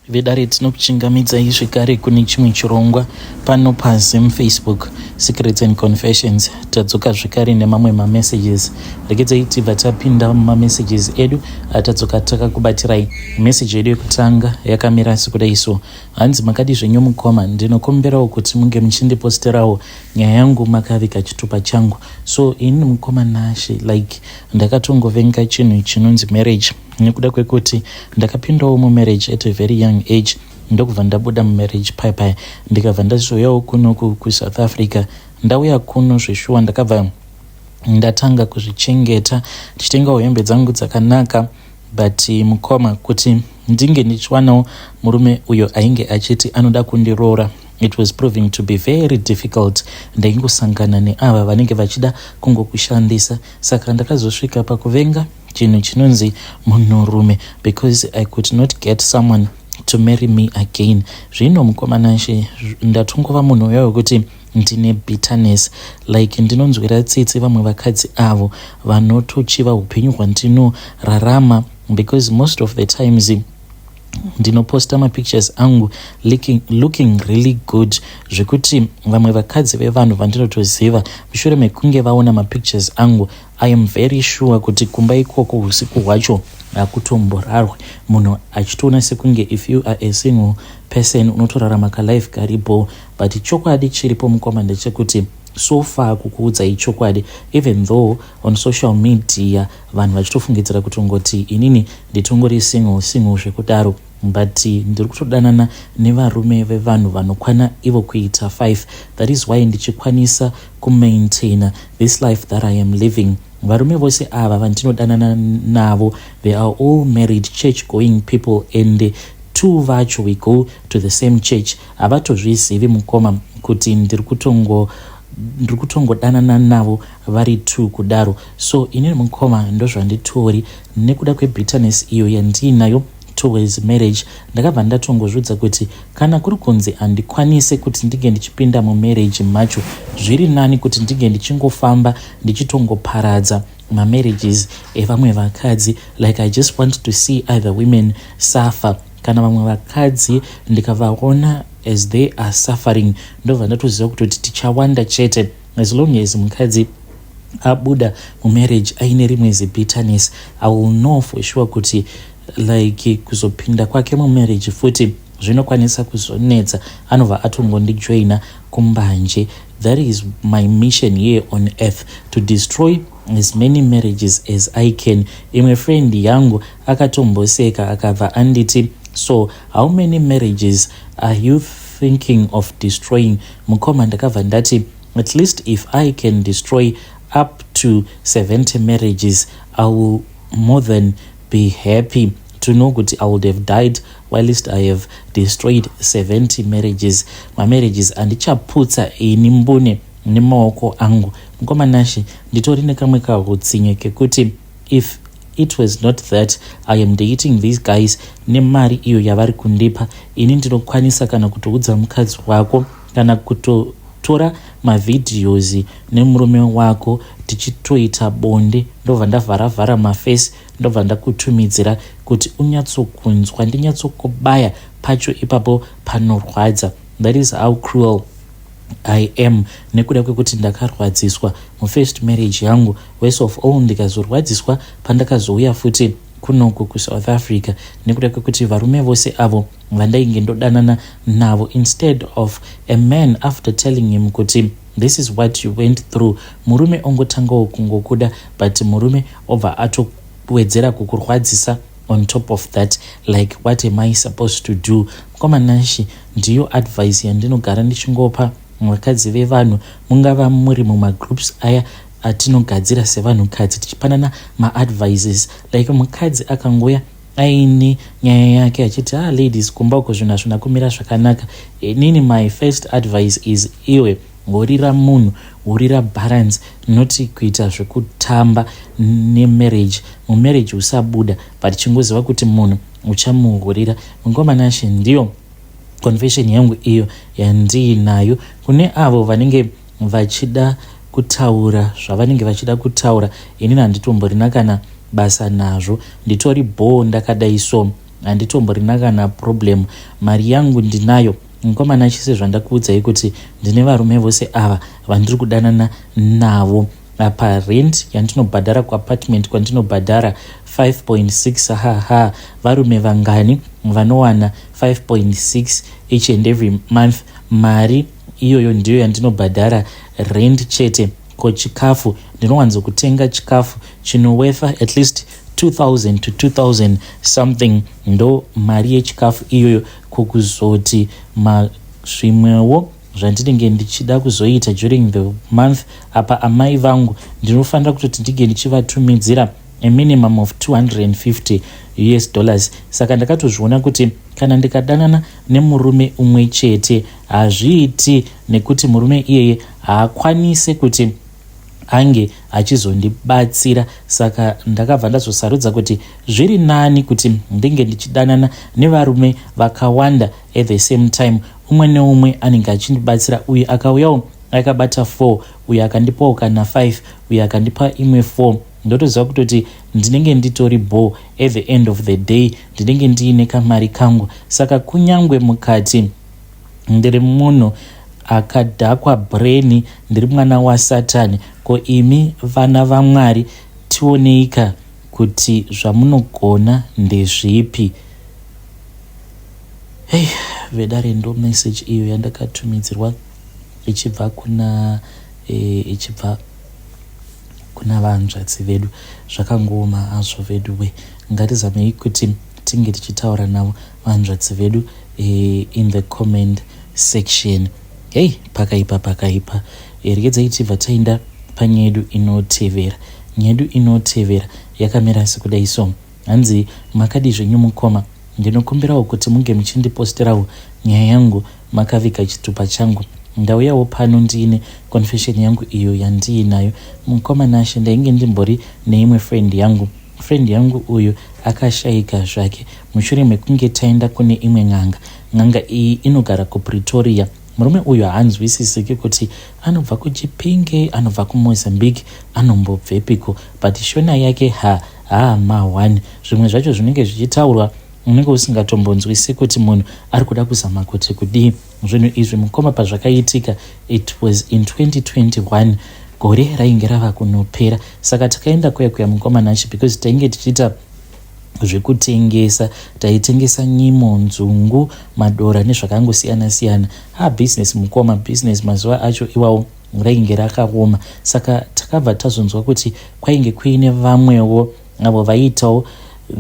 vedare tinokuchingamidzai zvekare kune chimwe chirongwa pano paZim Facebook Secrets and Confessions. Tadzoka zvekare nemamwe mamessages. Regedzai tibva tapinda mumamessages edu atadzoka takakubatirai. Message yedu yekutanga yakamira sekudai so: hanzi makadi zvenyu mukoma, ndinokumbirawo kuti munge muchindiposterawo nyaya yangu makavika chitupa changu. So ini mukoma Nashe, like ndakatongovenga chinhu chinonzi marriage nekuda kwekuti ndakapindawo mumarriage at a very young age. Ndokubva ndabuda mumarriage paipai ndikabva ndazouyawo kuno kuSouth Africa. Ndauya kuno zveshuwa ndakabva ndatanga kuzvichengeta ndichitengawo hembe dzangu dzakanaka, but mukoma kuti ndinge ndichiwanawo murume uyo ainge achiti anoda kundiroora, it was proving to be very difficult. Ndaingosangana neava vanenge vachida kungokushandisa, saka ndakazosvika pakuvenga chinhu chinonzi munhurume because I could not get someone to marry me again. Zvino mukoma Nashe, ndatongova munhu uya wekuti ndine bitterness, like ndinonzwira tsitsi vamwe vakadzi avo vanotochiva upenyu hwandinorarama, because most of the times ndinoposta mapictures angu looking really good zvekuti vamwe vakadzi vevanhu vandinotoziva mushure mekunge vaona mapictures angu I am very sure kuti kumba ikoko usiku hwacho hakutomborarwe munhu achitoona sekunge if you are a single person unotorarama kalife karipo. But chokwadi chiripo mukoma ndechekuti so far kukuudzai chokwadi, even though on social media vanhu vachitofungidzira kutongoti inini nditongori single zvekudaro, but ndiri kutodanana nevarume vevanhu vanokwana ivo kuita 5. That is why ndichikwanisa kumaintaina this life that I am living. Varume vose ava vandinodanana navo, they are all married church going people, and two vacho we go to the same church. Havatozvizivi mukoma kuti ndiri kutongodanana navo vari 2 kudaro. So inini mukoma ndozvanditori nekuda kwebitterness iyo yandinayo towards marriage. Ndakabva ndatongozvidza kuti kana kuri kunzi handikwanise kuti ndige ndichipinda mumarriage macho, zviri nani kuti ndige ndichingofamba ndichitongoparadza mamarriages evamwe vakadzi. Like I just want to see other women suffer. Kana vamwe vakadzi ndikavaona as they are suffering, ndobva ndatoziva kuti tichawanda chete. As long as mukadzi abuda mumarriage aine rimwe zibitterness, I will know for sure kuti like kuzopinda kwake mumarriage futi zvinokwanisa kuzonetsa, anobva atongondijoina kumbanje. That is my mission here on earth, to destroy as many marriages as I can. Imwe friend yangu akatomboseka akabva anditi, so how many marriages are you thinking of destroying? Mukoma ndakabva ndati at least if I can destroy up to 70 marriages, I will more than be happy to know that I would have died whilst I have destroyed 70 marriages. My marriages andichaputsa ini mbune nemaoko angu. Mukoma Nashe, nditori nekamwe kahutsinye kekuti if it was not that I am dating these guys nemari iyo yavari kundipa, ini ndinokwanisa kana kutoudza mukadzi wako kana kutotora mavideos nemurume wako tichitoita bonde, ndobva ndavharavhara mafesi, ndobva ndakutumidzira kuti unyatsokunzwa, ndinyatsokubaya pacho ipapo panorwadza. That is how cruel I am, nekuda kwekuti ndakarwadziswa mufirst marriage yangu. Worst of all, ndikazorwadziswa pandakazouya futi kunoku kuSouth Africa, nekuda kwekuti varume vose avo vandainge ndodanana navo, instead of a man after telling him kuti this is what you went through, murume ongotangawo kungokuda, but murume obva atowedzera kukurwadzisa on top of that. Like what am I supposed to do? Mukoma Nashe, ndiyo advice yandinogara ndichingopa vakadzi vevanhu, mungava muri mumagroups aya atinogadzira sevanhukadzi tichipanana maadvices. Like mukadzi akangoya aine nyaya yake achiti ladies kumba uko zvinhu hazvina kumira zvakanaka, nini my first advice is iwe horira munhu, horira balance, noti kuita zvekutamba nemarriage. Mumarriage usabuda but chingoziva kuti munhu uchamuhorira. Mukoma Nashe, ndiyo confession yangu iyo yandinayo. Kune avo vanenge vachida kutaura zvavanenge vachida kutaura, inini handitomborina kana basa nazvo, nditori bo ndakadai so. handitomborina kana problem, mari yangu ndinayo. Mukomana chise zvandakuudzai kuti ndine varume vose ava vandiri kudanana navo. Apa rent yandinobhadhara kuapartment kwandinobhadhara 5.6, haha, varume vangani vanowana 5.6 each and every month. Mari iyoyo ndiyo yandinobhadhara rent chete. Ko chikafu ndinowanzo kutenga chikafu chinowefa at least 2000 to 2000 something, ndo mari yechikafu iyoyo. Kukuzoti zvimwewo zvandinenge ndichida kuzoita during the month, apa amai vangu ndinofanira kutoti ndige ndichivatumidzira a minimum of $250. Saka ndakatozviona kuti kana ndikadanana nemurume umwe chete hazviiti, nekuti murume iyeye haakwanise kuti ange achizondibatsira. Saka ndakabva ndazosarudza kuti zviri nani kuti ndinge ndichidanana nevarume vakawanda at the same time, umwe neumwe anenge achindibatsira. Uyu akauyawo akabata 4, uyu akandipawo kana 5, uyu akandipa imwe 4. Ndotoziva kutoti ndinenge nditori bo at the end of the day, ndinenge ndiine kamari kangu. Saka kunyangwe mukati ndiri munhu akadhakwa brain, ndiri mwana waSatani, ko imi vana vaMwari tioneika kuti zvamunogona ndezvipi. Hey, vedare ndo message iyo yandakatumidzirwa ichibva kuna vanzvadzi vedu. Zvakangoma hazvo vedu we, ngarizamei kuti tinge tichitaura navo vanzvadzi vedu in the comment section. Hey, pakaipa regedzai tibva taenda panyaya yedu inotevera. Nyaya yedu inotevera yakamira sekudai so. Hanzi makadi zvenyu mukoma, ndinokumbirawo kuti munge muchindiposterawo nyaya yangu makaviga chitupa changu. Ndauyawo pano ndiine confession yangu iyo yandiinayo. Mukoma Nashe ndainge ndimbori neimwe friend yangu uyu akashayika zvake mushure mekunge taenda kune imwe ng'anga iyi inogara kuPretoria. Murume uyu haanzwisisiki kuti anobva kuChipinge, anobva kuMozambique, anombobvepiko, but shona yake ma1. Zvimwe zvacho zvinenge zvichitaurwa unenge usingatombonzwisi kuti munhu ari kuda kuzama kuti kudii. Zvinhu izvi mukoma pazvakaitika, it was in 2021, gore rainge rava kunopera. Saka takaenda kuya Mukoma Nashe because tainge tichiita zvekutengesa, taitengesa nyimo, nzungu, madora nezvakangosiyana. Business mukoma, business mazuva acho iwawo rainge rakaoma. Saka takabva tazonzwa kuti kwainge kuine vamwewo avo vaiitawo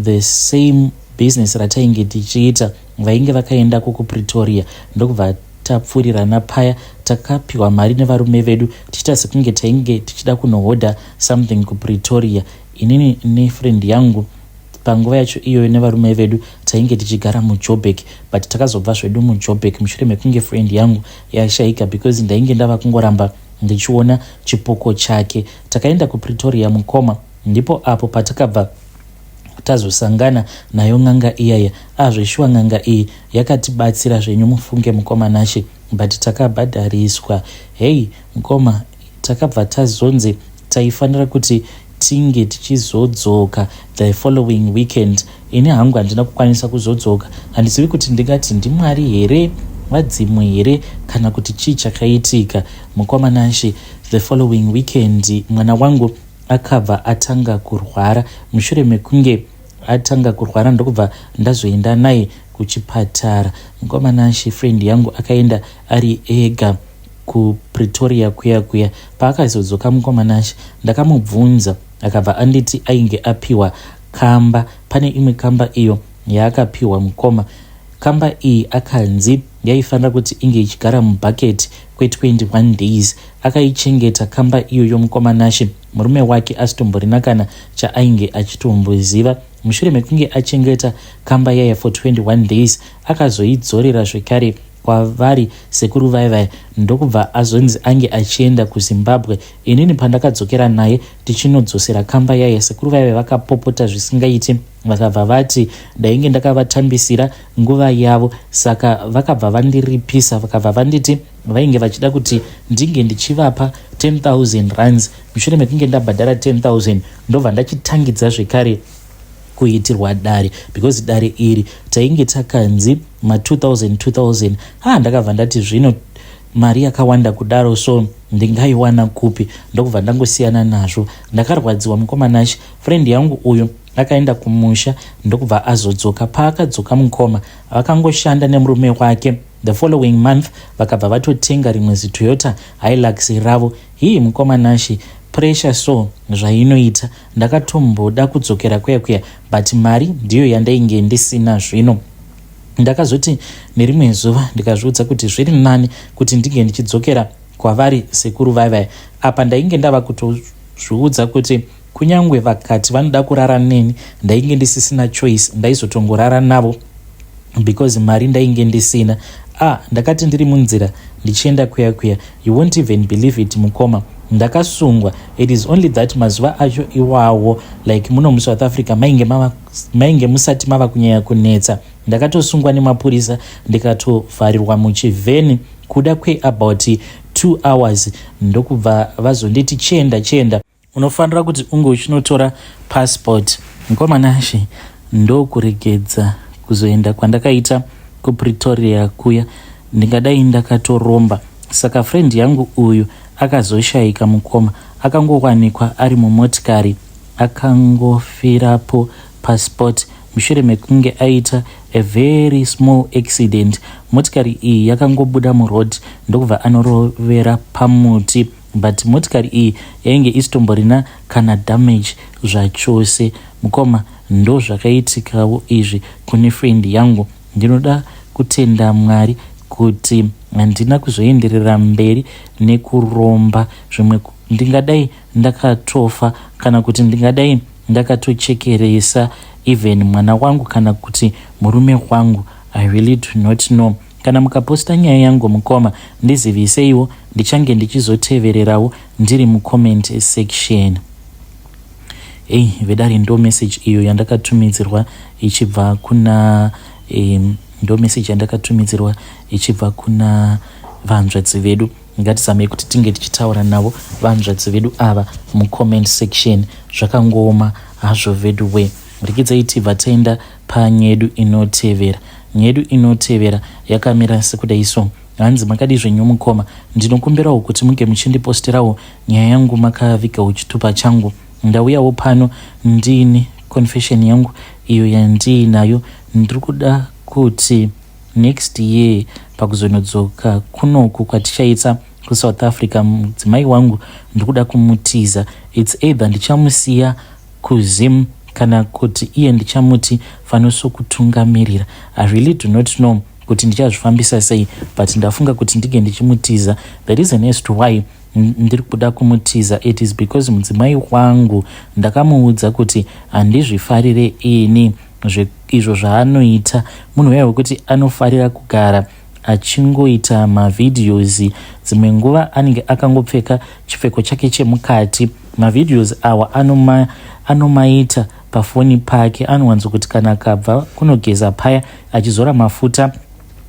the same business ratainge tichiita, vainge vakaenda kuPretoria. Ndokubva tapfurirana paya, takapiwa mari nevarume vedu tichita sekunge tainge tichida kunohodha something kuPretoria. Inini nefriend yangu panguva yacho iyoyo nevarume vedu tainge tichigara muJoburg, but takazobva zvedu muJoburg mushure mekunge friend yangu yashayika because ndainge ndava kungoramba ndichiona chipoko chake. Takaenda kuPretoria mukoma, ndipo apo patakabva tazosangana nayo ng'anga iyaya. Zveshuwa ng'anga iyi yakatibatsira zvenyu mufunge Mukoma Nashe, but takabhadhariswa. Hey mukoma, takabva tazonzi taifanira kuti tinge tichizodzoka the following weekend. Ini hangu handina kukwanisa kuzodzoka, handizivi kuti ndingati ndimwari here, wadzimwe here, kana kuti chii chakaitika. Mukoma Nashe, the following weekend mwana wangu akabva atanga kurwara. Mushure mekunge atanga kurwara ndokubva ndazoenda naye kuchipatara. Mukoma Nashe, friend yangu akaenda ari ega kuPretoria kuya. Paakazodzoka Mukoma Nashe, ndakamubvunza akabva anditi ainge apiwa kamba. Pane imwe kamba iyo yaakapiwa mukoma. Kamba iyi akanzi yaifanira kuti inge ichigara mubhaketi kwe21 days. Akaichengeta kamba iyoyo Mukoma Nashe, murume wake asitomborina kana chaainge achitomboziva. Mushure mekunge achengeta kamba yaya for 21 days, akazoidzorera zvekare kwavari sekuru vaivai, ndokubva azonzi ange achienda kuZimbabwe. Inini pandakadzokera naye tichinodzosera kamba yaya, sekuru vaivai vakapopota zvisingaiti, vakabva vati ndainge ndakavatambisira nguva yavo. Saka vakabva vandiripisa, vakabva vanditi vainge vachida kuti ndinge ndichivapa 10,000 rands. Mushure mekunge ndabhadhara 10,000 ndobva ndachitangidza zvekare kuitirwa dare, because dare iri tainge takanzi ma2000 ndakabva ndati zvino mari yakawanda kudaro, so ndingaiwana kupi, ndokubva ndangosiyana nazvo. Ndakarwadziwa mukomanashi. Friend yangu uyu akaenda kumusha, ndokubva azodzoka. Paakadzoka mukoma vakangoshanda nemurume wake. The following month vakabva vatotenga rimwe Toyota Hilux ravo. Hii mukomanashi pressure so zvainoita, ndakatomboda kudzokera kuya but mari ndiyo yandainge ndisina. Zvino ndakazoti nerimwe zuva ndikazviudza kuti zviri nani kuti ndinge ndichidzokera kwavari sekuru vaivai. Apa ndainge ndava kutozviudza kuti kunyangwe vakati vanoda kurara neni, ndainge ndisisina choice, ndaizotongorara navo because mari ndainge ndisina. Ndakati ndiri munzira ndichienda kuya, you won't even believe it mukoma, ndakasungwa. It is only that mazuva acho iwawo like muno muSouth Africa mainge musati mava kunyanya kunetsa. Ndakatosungwa nemapurisa ndikatovharirwa muchivheni kuda about 2 hours, ndokubva vazonditi chenda unofanira kuti unge uchinotora passport. Mukomanashi ndokuregedza kuzoenda kwandakaita kuPretoria kuya, ndingadai ndakatoromba. Saka friend yangu uyu akazoshayika mukoma, akangowanikwa ari mumotikari, akangofirapo passport mushure mekunge aita a very small accident. Motikari iyi yakangobuda muroad ndokubva anorovera pamuti, but motikari iyi yainge isitomborina kana damage zvachose. Mukoma, ndo zvakaitikawo izvi kune friend yangu. Ndinoda kutenda Mwari kuti handina kuzoenderera mberi nekuromba. Zvimwe ndingadai ndakatofa kana kuti ndingadai ndakatochekeresa even mwana wangu kana kuti murume wangu. I really do not know. Kana mukaposta nyaya yangu mukoma, ndizivise ndichange ndichizotevererawo ndiri mucomment section. Vedari ndo message iyo yandakatumidzirwa ichibva kuna ndo message yandakatumidzirwa ichibva kuna vanzvadzi vedu. Ngatizame kuti tinge tichitaura navo vanzvadzi vedu ava mucomment section. Zvakangoma hazvo vedu we. Rikidzai tibva taenda panyedu inotevera. Nyedu inotevera yakamira sekudai so. Hanzi makadi zvenyu mukoma, ndinokumbirawo kuti munge muchindiposterawo nyaya yangu makavigawo chitupa changu. Ndauyawo pano ndini confession yangu iyo yandinayo. Ndiri kuda kuti next year pakuzonodzoka kunoku kwatichaita kuSouth Africa, mudzimai wangu ndikuda kumutiza. It's either ndichamusiya kuZim kana kuti iye ndichamuti fanoso kutungamirira. I really do not know kuti ndichazvifambisa sei, but ndafunga kuti ndige ndichimutiza. The reason as to why ndiri kuda kumutiza, it is because mudzimai wangu ndakamuudza kuti handizvifarire ini izvo zvaanoita. Munhu uya wekuti anofarira kugara achingoita mavideos. Dzimwe nguva anenge akangopfeka chipfeko chake chemukati. Mavideos awa anomaita pafoni pake. Anowanzo kuti kana akabva kunogeza paya achizora mafuta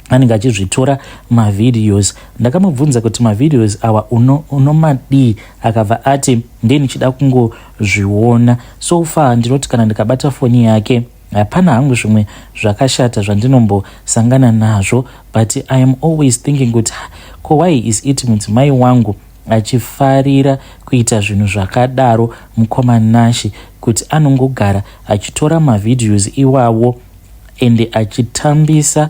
anenge achizvitora mavideos. Ndakamubvunza kuti mavideos awa unomadii, akabva ati ndenichida kungozviona. So far ndinoti kana ndikabata foni yake hapana hangu zvimwe zvakashata zvandinombosangana nazvo, but I am always thinking kuti why is it mudzimai wangu achifarira kuita zvinhu zvakadaro mukomanashi, kuti anongogara achitora mavideos iwawo ende achitambisa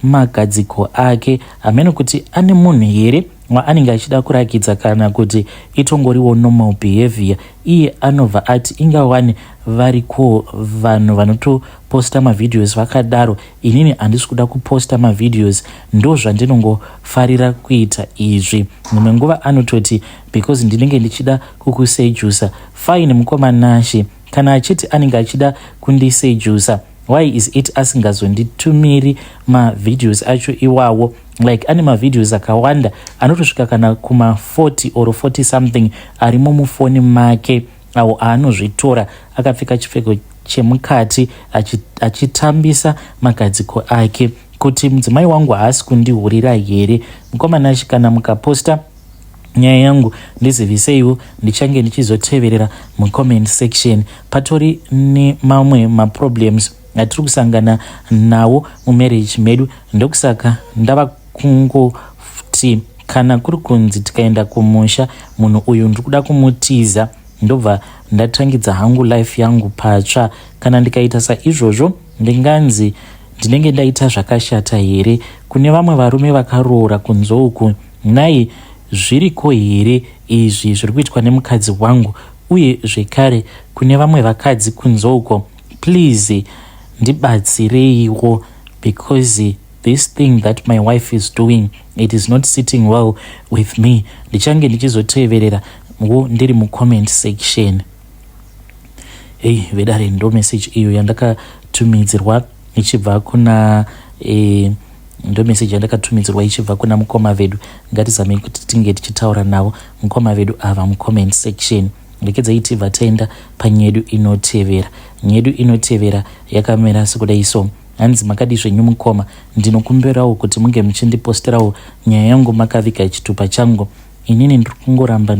magadziko ake. Hamene kuti ane munhu here waanenge achida kurakidza kana kuti itongoriwo normal behavior. Iye anobva ati ingawani variko vanhu vanotoposta mavideos vakadaro, inini handisi kuda kuposta mavideos, ndo zvandinongofarira kuita izvi. Mimwe nguva anototi because ndinenge ndichida kukusejusa. Fine mukomanashi, kana achiti anenge achida kundisejusa, why is it asingazonditumiri mavideos acho iwawo? Like ane mavideos akawanda anotosvika kana kuma 40 or 40 something arimo mufoni make, awo aanozvitora akapfeka chipfeko chemukati achitambisa magadziko ake. Kuti mudzimai wangu haasi kundihurira here? Mukomanashi, kana mukaposta nyaya yangu ndiziviseiwo, ndichange ndichizoteverera mucomment section. Patori nemamwe maproblems atiri kusangana nawo mumarriage medu, ndokusaka ndava kungoti kana kuri kunzi tikaenda kumusha munhu uyu ndiri kuda kumutiza, ndobva ndatangidza hangu life yangu patsva. Kana ndikaita saizvozvo ndinganzi ndinenge ndaita zvakashata here? Kune vamwe varume vakaroora kunze uku, nai zviriko here izvi zviri kuitwa nemukadzi wangu? Uye zvekare kune vamwe vakadzi kunze uko, please ndibatsireiwo, because this thing that my wife is doing, it is not sitting well with me. Ndichange ndichizoteverera ndiri mucomment section. Vedare ndo message iyo yandakatumidzirwa ichibva kuna ndo message yandakatumidzirwa ichibva kuna mukoma vedu. Ngatizamei kuti tinge tichitaura navo mukoma vedu ava mucomment section. Ndekedzai tibva taenda panyedu inotevera. Nyedu inotevera yakamera sekudai so. Hanzi makadi zvenyu mukoma, ndinokumbirawo kuti munge muchindiposterawo nyaya yangu makavika chitupa changu. Inini ndiri kungoramba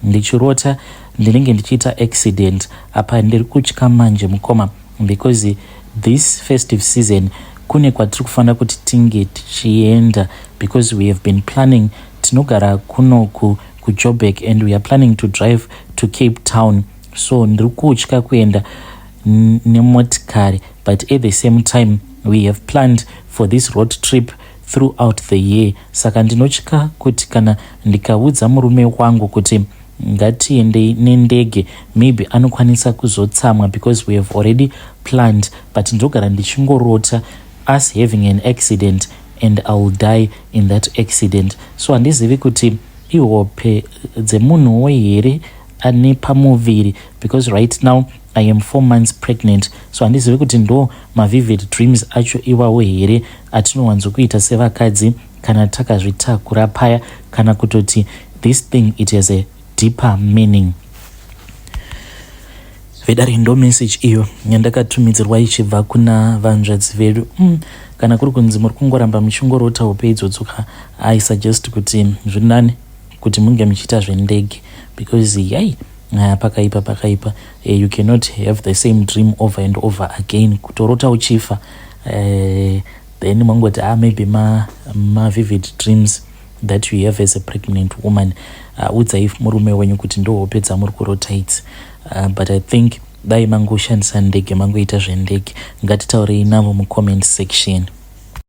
ndichingorota, ndinenge ndichiita accident apa ndiri kutya manje mukoma, because this festive season kune kwatiri kufanira kuti tinge tichienda, because we have been planning, tinogara kunoku kuJoburg and we are planning to drive to Cape Town. So ndiri kutya kuenda nemotikari, but at the same time we have planned for this road trip throughout the year. Saka ndinotya kuti kana ndikaudza murume wangu kuti ngatiende nendege, maybe anokwanisa kuzotsamwa, because we have already planned, but ndogara ndichingorota us having an accident and I will die in that accident. So handizivi kuti ihope dzemunhuwo here ane pamuviri, because right now I am 4 months pregnant. So handizivi kuti ndo mavivid dreams acho iwawo here atinowanzokuita sevakadzi kana takazvitakura paya, kana kutoti this thing it has a deeper meaning. Vedare ndo message iyo yandakatumidzirwa ichibva kuna vanzvadzi vedu. Kana kuri kunzi muri kungoramba muchingorota hope idzodzoka, I suggest kuti zviri nani kuti munge muchiita zvendege, because pakaipa you cannot have the same dream over and over again. Kutorota uchifa then mangoti maybe ma vivid dreams that you have as a pregnant woman. Udzai murume wenyu kuti ndo hope dzamuri kurota idzi. But I think dai mangoshandisa ndege, mangoita zvendege. Ngatitaurei navo mucomment section.